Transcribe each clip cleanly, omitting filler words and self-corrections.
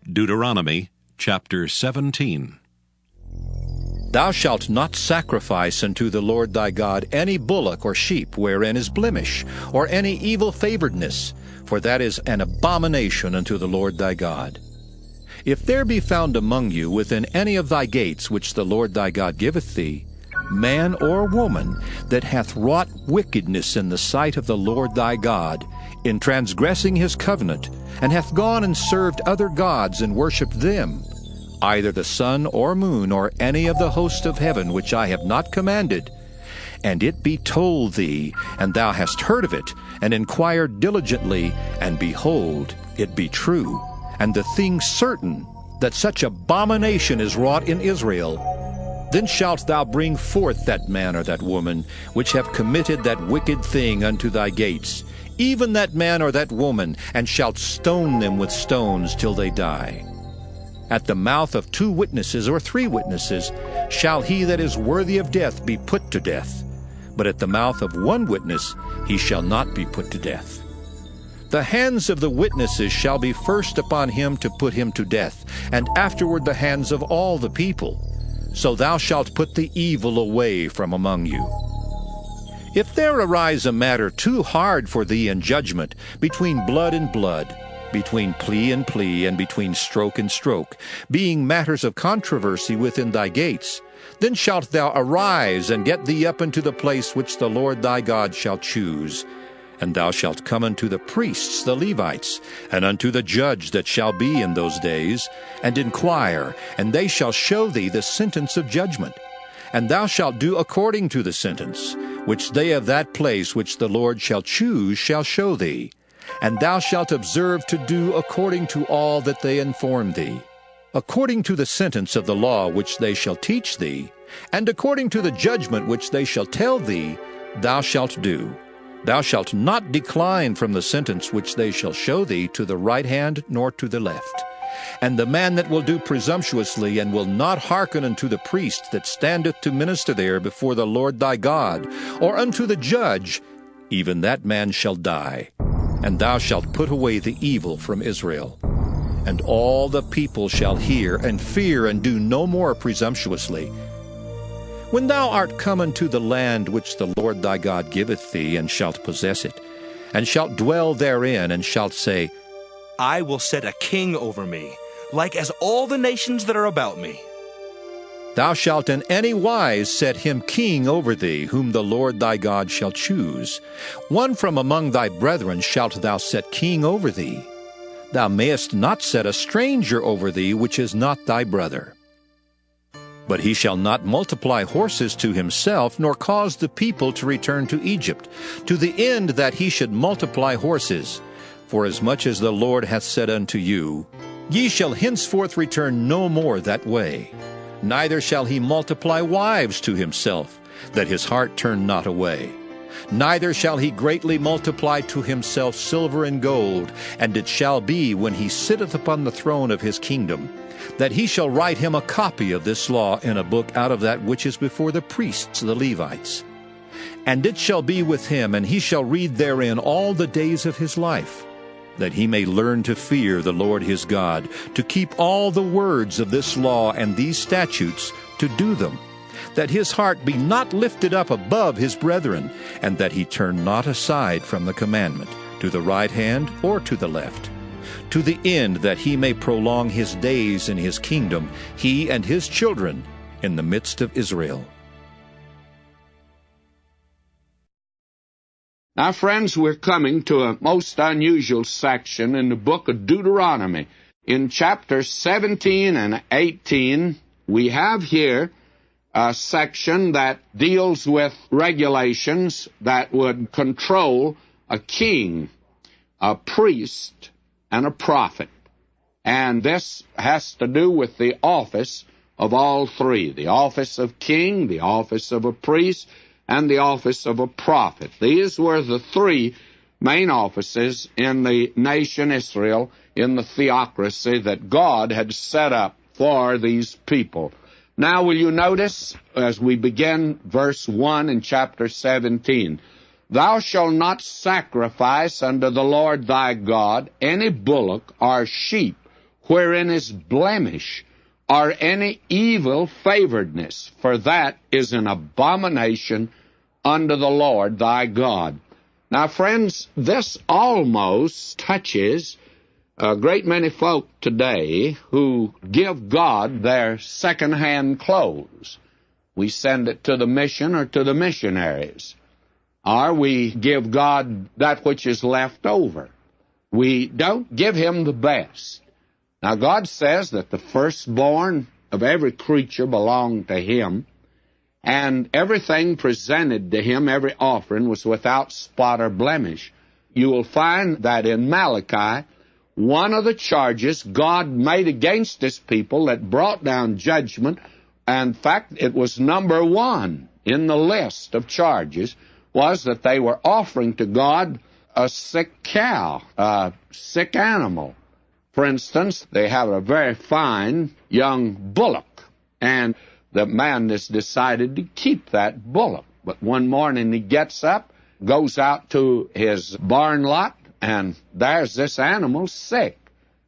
Deuteronomy chapter 17. Thou shalt not sacrifice unto the Lord thy God any bullock or sheep wherein is blemish, or any evil favoredness, for that is an abomination unto the Lord thy God. If there be found among you within any of thy gates which the Lord thy God giveth thee, man or woman that hath wrought wickedness in the sight of the Lord thy God, in transgressing his covenant, and hath gone and served other gods and worshipped them, either the sun or moon or any of the host of heaven which I have not commanded, and it be told thee, and thou hast heard of it, and inquired diligently, and behold, it be true, and the thing certain, that such abomination is wrought in Israel, then shalt thou bring forth that man or that woman which have committed that wicked thing unto thy gates, even that man or that woman, and shalt stone them with stones till they die. At the mouth of 2 witnesses or 3 witnesses shall he that is worthy of death be put to death, but at the mouth of 1 witness he shall not be put to death. The hands of the witnesses shall be first upon him to put him to death, and afterward the hands of all the people. So thou shalt put the evil away from among you. If there arise a matter too hard for thee in judgment, between blood and blood, between plea and plea, and between stroke and stroke, being matters of controversy within thy gates, then shalt thou arise and get thee up into the place which the Lord thy God shall choose. And thou shalt come unto the priests, the Levites, and unto the judge that shall be in those days, and inquire, and they shall show thee the sentence of judgment. And thou shalt do according to the sentence, which they of that place which the Lord shall choose shall show thee. And thou shalt observe to do according to all that they inform thee, according to the sentence of the law which they shall teach thee, and according to the judgment which they shall tell thee, thou shalt do. Thou shalt not decline from the sentence which they shall show thee to the right hand nor to the left. And the man that will do presumptuously, and will not hearken unto the priest that standeth to minister there before the Lord thy God, or unto the judge, even that man shall die. And thou shalt put away the evil from Israel. And all the people shall hear and fear, and do no more presumptuously. When thou art come unto the land which the Lord thy God giveth thee, and shalt possess it, and shalt dwell therein, and shalt say, I will set a king over me, like as all the nations that are about me. Thou shalt in any wise set him king over thee, whom the Lord thy God shall choose. One from among thy brethren shalt thou set king over thee. Thou mayest not set a stranger over thee, which is not thy brother. But he shall not multiply horses to himself, nor cause the people to return to Egypt, to the end that he should multiply horses. For as much as the Lord hath said unto you, ye shall henceforth return no more that way. Neither shall he multiply wives to himself, that his heart turn not away. Neither shall he greatly multiply to himself silver and gold, and it shall be, when he sitteth upon the throne of his kingdom, that he shall write him a copy of this law in a book out of that which is before the priests the Levites. And it shall be with him, and he shall read therein all the days of his life, that he may learn to fear the Lord his God, to keep all the words of this law and these statutes, to do them, that his heart be not lifted up above his brethren, and that he turn not aside from the commandment, to the right hand or to the left, to the end that he may prolong his days in his kingdom, he and his children, in the midst of Israel. Now, friends, we're coming to a most unusual section in the book of Deuteronomy. In chapters 17 and 18, we have here a section that deals with regulations that would control a king, a priest, and a prophet. And this has to do with the office of all 3, the office of king, the office of a priest, and the office of a prophet. These were the 3 main offices in the nation Israel, in the theocracy that God had set up for these people. Now, will you notice, as we begin verse 1 in chapter 17, Thou shalt not sacrifice unto the Lord thy God any bullock or sheep, wherein is blemish, or any evil favoredness, for that is an abomination unto the Lord thy God. Now, friends, this almost touches a great many folk today who give God their second-hand clothes. We send it to the mission or to the missionaries. Or we give God that which is left over. We don't give Him the best. Now, God says that the firstborn of every creature belonged to Him, and everything presented to Him, every offering, was without spot or blemish. You will find that in Malachi, one of the charges God made against His people that brought down judgment, in fact, it was number one in the list of charges, was that they were offering to God a sick cow, a sick animal. For instance, they have a very fine young bullock, and the man has decided to keep that bullock. But one morning he gets up, goes out to his barn lot, and there's this animal sick.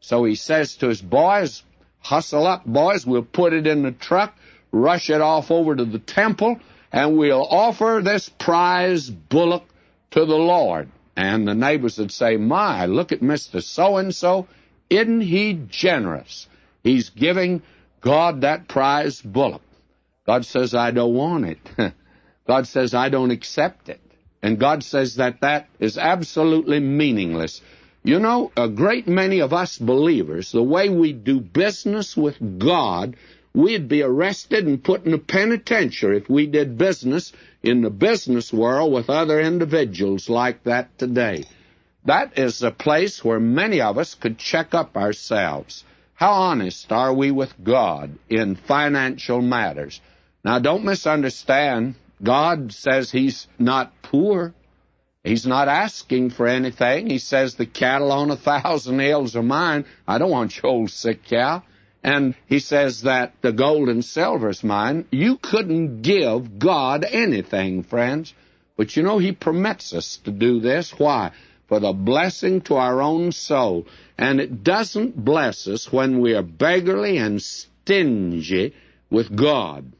So he says to his boys, "Hustle up, boys, we'll put it in the truck, rush it off over to the temple, and we'll offer this prize bullock to the Lord." And the neighbors would say, "My, look at Mr. So-and-so. Isn't he generous? He's giving God that prize bullock." God says, "I don't want it." God says, "I don't accept it." And God says that that is absolutely meaningless. You know, a great many of us believers, the way we do business with God, we'd be arrested and put in a penitentiary if we did business in the business world with other individuals like that today. That is a place where many of us could check up ourselves. How honest are we with God in financial matters? Now, don't misunderstand. God says He's not poor. He's not asking for anything. He says, "The cattle on 1,000 hills are mine. I don't want your old sick cow." And He says that the gold and silver is mine. You couldn't give God anything, friends. But you know, He permits us to do this. Why? For the blessing to our own soul. And it doesn't bless us when we are beggarly and stingy with God.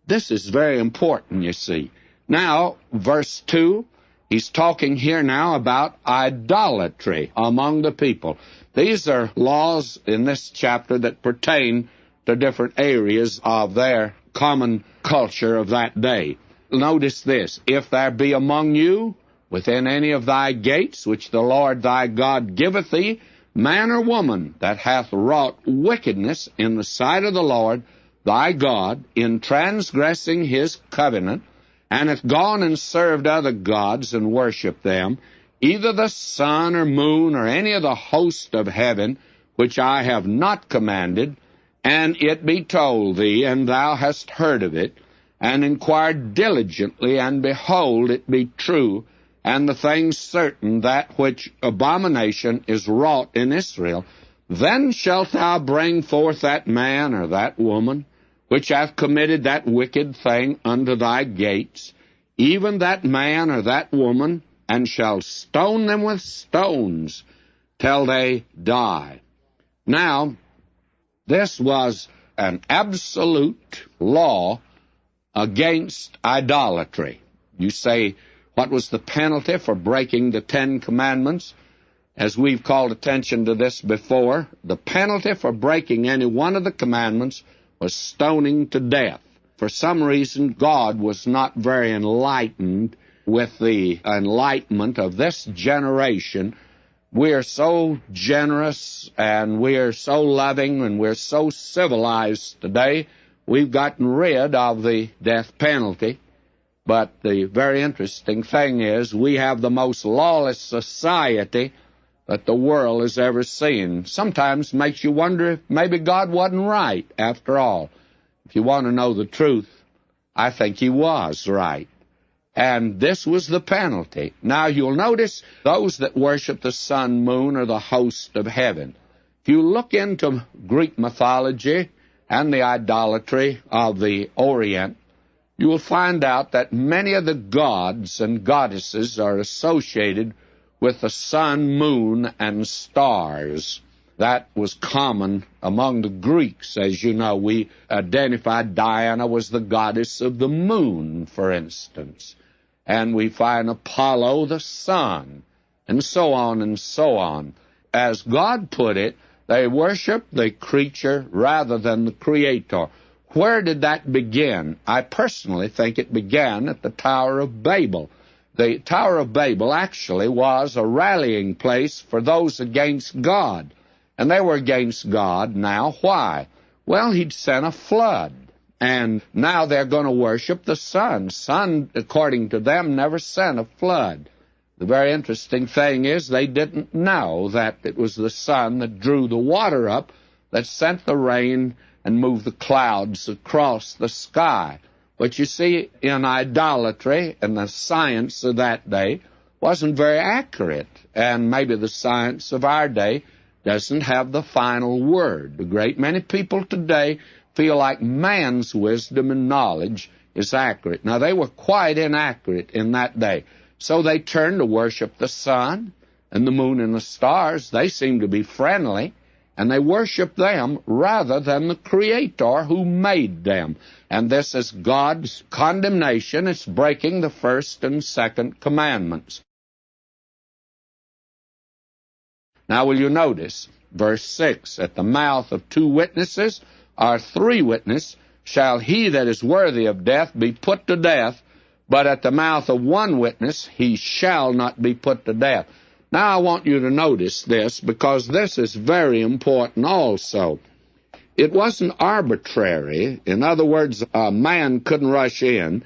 This is very important, you see. Now, verse 2, he's talking here now about idolatry among the people. These are laws in this chapter that pertain to different areas of their common culture of that day. Notice this: "If there be among you, within any of thy gates, which the Lord thy God giveth thee, man or woman that hath wrought wickedness in the sight of the Lord thy God, in transgressing His covenant, and hath gone and served other gods and worshipped them, either the sun or moon or any of the host of heaven, which I have not commanded, and it be told thee, and thou hast heard of it, and inquired diligently, and behold, it be true, and the thing certain, that which abomination is wrought in Israel, then shalt thou bring forth that man or that woman, which hath committed that wicked thing unto thy gates, even that man or that woman, and shall stone them with stones till they die." Now, this was an absolute law against idolatry. You say, what was the penalty for breaking the 10 Commandments? As we've called attention to this before, the penalty for breaking any one of the commandments was stoning to death. For some reason, God was not very enlightened with the enlightenment of this generation. We are so generous, and we are so loving, and we're so civilized today, we've gotten rid of the death penalty. But the very interesting thing is, we have the most lawless society that the world has ever seen. Sometimes makes you wonder if maybe God wasn't right after all. If you want to know the truth, I think He was right. And this was the penalty. Now, you'll notice those that worship the sun, moon, or the host of heaven. If you look into Greek mythology and the idolatry of the Orient, you will find out that many of the gods and goddesses are associated with the sun, moon, and stars. That was common among the Greeks. As you know, we identified Diana was the goddess of the moon, for instance. And we find Apollo the sun, and so on and so on. As God put it, they worship the creature rather than the Creator. Where did that begin? I personally think it began at the Tower of Babel. The Tower of Babel actually was a rallying place for those against God. And they were against God now. Why? Well, he'd sent a flood. And now they're going to worship the sun. Sun, according to them, never sent a flood. The very interesting thing is they didn't know that it was the sun that drew the water up, that sent the rain and moved the clouds across the sky. But you see, in idolatry, and the science of that day wasn't very accurate. And maybe the science of our day doesn't have the final word. A great many people today feel like man's wisdom and knowledge is accurate. Now, they were quite inaccurate in that day. So they turned to worship the sun and the moon and the stars. They seem to be friendly, and they worship them rather than the Creator who made them. And this is God's condemnation. It's breaking the first and second commandments. Now, will you notice, verse 6, at the mouth of 2 witnesses or 3 witnesses shall he that is worthy of death be put to death, but at the mouth of 1 witness he shall not be put to death. Now, I want you to notice this, because this is very important also. It wasn't arbitrary. In other words, a man couldn't rush in,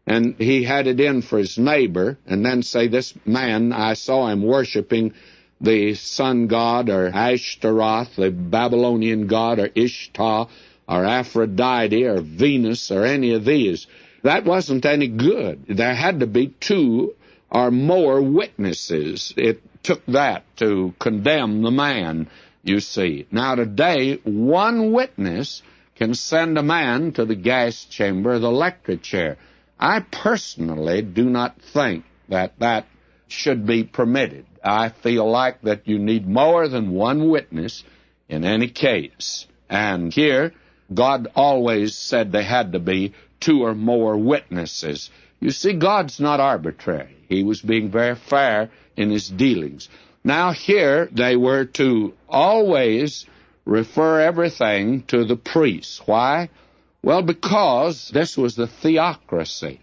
and he had it in for his neighbor, and then say, this man, I saw him worshiping the sun god, or Ashtaroth, the Babylonian god, or Ishtar, or Aphrodite, or Venus, or any of these. That wasn't any good. There had to be 2 or more witnesses. It took that to condemn the man, you see. Now today, 1 witness can send a man to the gas chamber or the electric chair. I personally do not think that that should be permitted. I feel like that you need more than 1 witness in any case. And here, God always said there had to be 2 or more witnesses. You see, God's not arbitrary. He was being very fair in his dealings. Now here, they were to always refer everything to the priests. Why? Well, because this was the theocracy,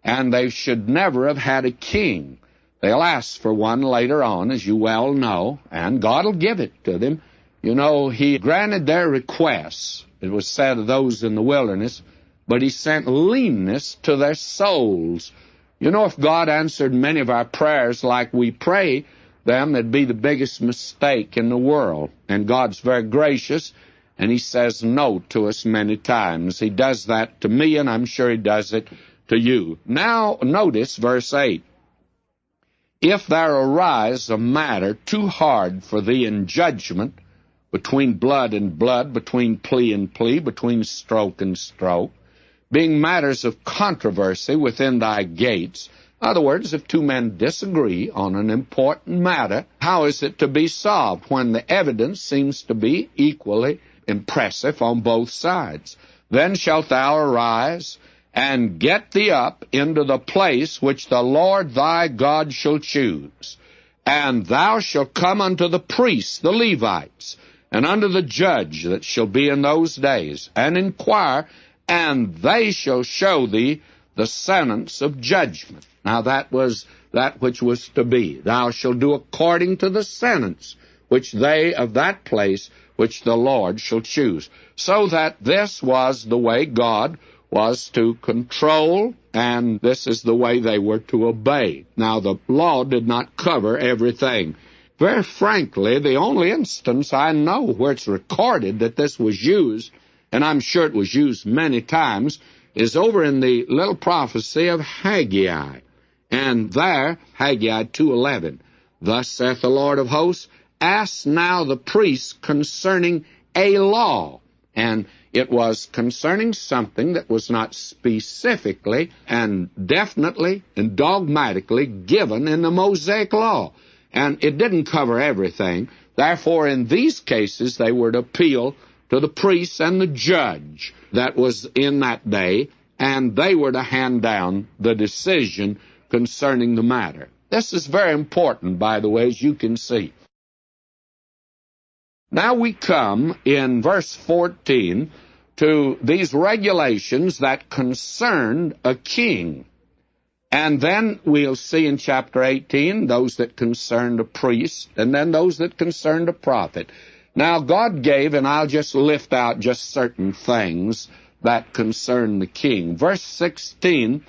and they should never have had a king. They'll ask for one later on, as you well know, and God will give it to them. You know, he granted their requests. It was said of those in the wilderness, but he sent leanness to their souls. You know, if God answered many of our prayers like we pray them, it'd be the biggest mistake in the world. And God's very gracious, and he says no to us many times. He does that to me, and I'm sure he does it to you. Now, notice verse 8. If there arise a matter too hard for thee in judgment, between blood and blood, between plea and plea, between stroke and stroke, being matters of controversy within thy gates. In other words, if 2 men disagree on an important matter, how is it to be solved when the evidence seems to be equally impressive on both sides? Then shalt thou arise and get thee up into the place which the Lord thy God shall choose. And thou shalt come unto the priests, the Levites, and unto the judge that shall be in those days, and inquire, and they shall show thee the sentence of judgment. Now that was that which was to be. Thou shalt do according to the sentence which they of that place which the Lord shall choose. So that this was the way God was to control, and this is the way they were to obey. Now, the law did not cover everything. Very frankly, the only instance I know where it's recorded that this was used, and I'm sure it was used many times, is over in the little prophecy of Haggai. And there, Haggai 2:11, thus saith the Lord of hosts, ask now the priests concerning a law. And it was concerning something that was not specifically and definitely and dogmatically given in the Mosaic law. and it didn't cover everything. Therefore, in these cases, they were to appeal to the priest and the judge that was in that day, and they were to hand down the decision concerning the matter. This is very important, by the way, as you can see. Now we come in verse 14 to these regulations that concerned a king. And then we'll see in chapter 18 those that concerned a priest, and then those that concerned a prophet. Now God gave, and I'll just lift out just certain things that concern the king. Verse 16,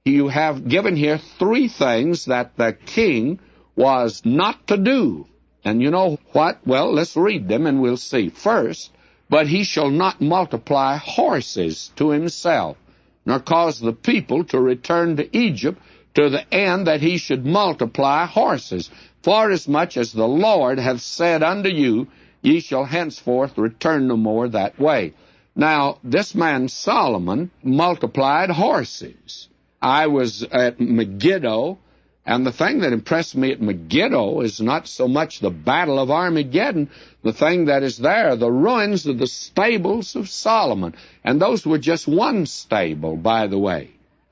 you have given here 3 things that the king was not to do. And you know what? Well, let's read them and we'll see. First, but he shall not multiply horses to himself, nor cause the people to return to Egypt, to the end that he should multiply horses. Forasmuch as the Lord hath said unto you, ye shall henceforth return no more that way. Now, this man Solomon multiplied horses. I was at Megiddo, and the thing that impressed me at Megiddo is not so much the Battle of Armageddon. The thing that is there, the ruins of the stables of Solomon. And those were just one stable, by the way.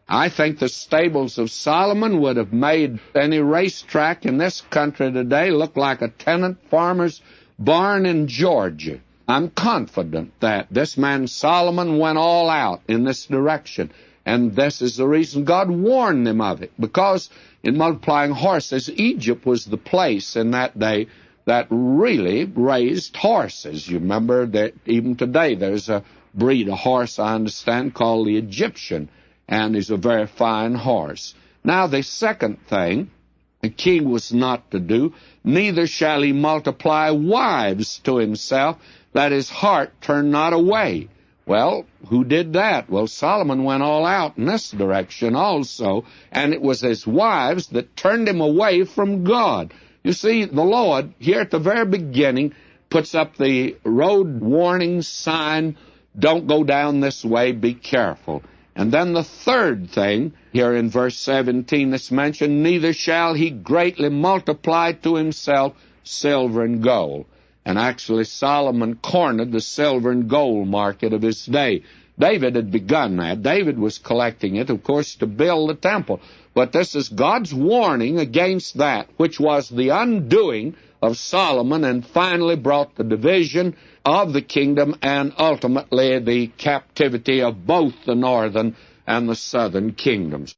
I think the stables of Solomon would have made any racetrack in this country today look like a tenant farmer's barn in Georgia. I'm confident that this man Solomon went all out in this direction. And this is the reason God warned them of it, because in multiplying horses, Egypt was the place in that day that really raised horses. You remember that even today there's a breed of horse, I understand, called the Egyptian, and is a very fine horse. Now, the second thing the king was not to do, neither shall he multiply wives to himself, that his heart turn not away. Well, who did that? Well, Solomon went all out in this direction also, and it was his wives that turned him away from God. You see, the Lord, here at the very beginning, puts up the road warning sign, don't go down this way, be careful. And then the third thing, here in verse 17 that's mentioned, neither shall he greatly multiply to himself silver and gold. And actually, Solomon cornered the silver and gold market of his day. David had begun that. David was collecting it, of course, to build the temple. But this is God's warning against that, which was the undoing of Solomon and finally brought the division of the kingdom and ultimately the captivity of both the northern and the southern kingdoms.